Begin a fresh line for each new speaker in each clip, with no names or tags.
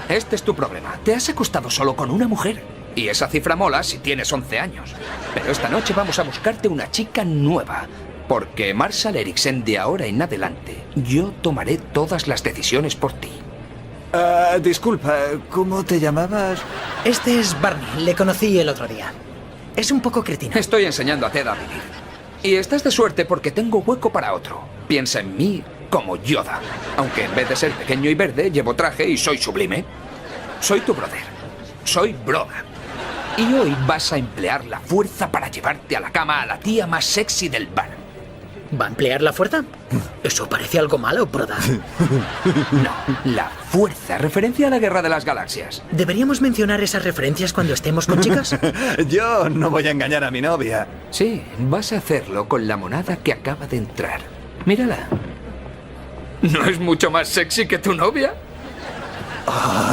Este es tu problema. Te has acostado solo con una mujer. Y esa cifra mola si tienes 11 años. Pero esta noche vamos a buscarte una chica nueva. Porque Marshall Eriksen, de ahora en adelante, yo tomaré todas las decisiones por ti.
Disculpa, ¿cómo te llamabas?
Este es Barney, le conocí el otro día. Es un poco cretino.
Estoy enseñando a Ted a vivir. Y estás de suerte porque tengo hueco para otro. Piensa en mí como Yoda. Aunque en vez de ser pequeño y verde, llevo traje y soy sublime. Soy tu brother. Soy Broda. Y hoy vas a emplear la fuerza para llevarte a la cama a la tía más sexy del bar.
¿Va a emplear la fuerza? Eso parece algo malo, Broda.
No, la fuerza. Referencia a la Guerra de las Galaxias.
¿Deberíamos mencionar esas referencias cuando estemos con chicas?
Yo no voy a engañar a mi novia.
Sí, vas a hacerlo con la monada que acaba de entrar. Mírala. ¿No es mucho más sexy que tu novia?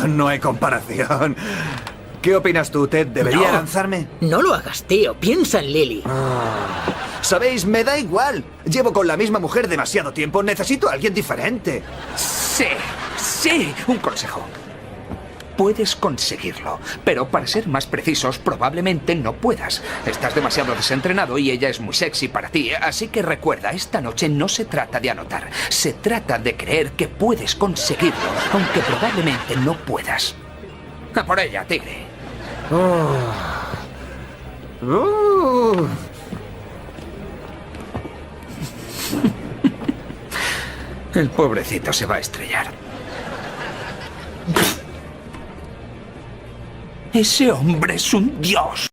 No hay comparación. ¿Qué opinas tú, Ted? ¿Debería
No.
lanzarme?
No lo hagas, tío. Piensa en Lily.
¿Sabéis? Me da igual. Llevo con la misma mujer demasiado tiempo. Necesito a alguien diferente.
Sí, sí. Un consejo. Puedes conseguirlo, pero para ser más precisos, probablemente no puedas. Estás demasiado desentrenado y ella es muy sexy para ti, así que recuerda, esta noche no se trata de anotar, se trata de creer que puedes conseguirlo, aunque probablemente no puedas. A por ella, tigre. El pobrecito se va a estrellar. Ese hombre es un dios.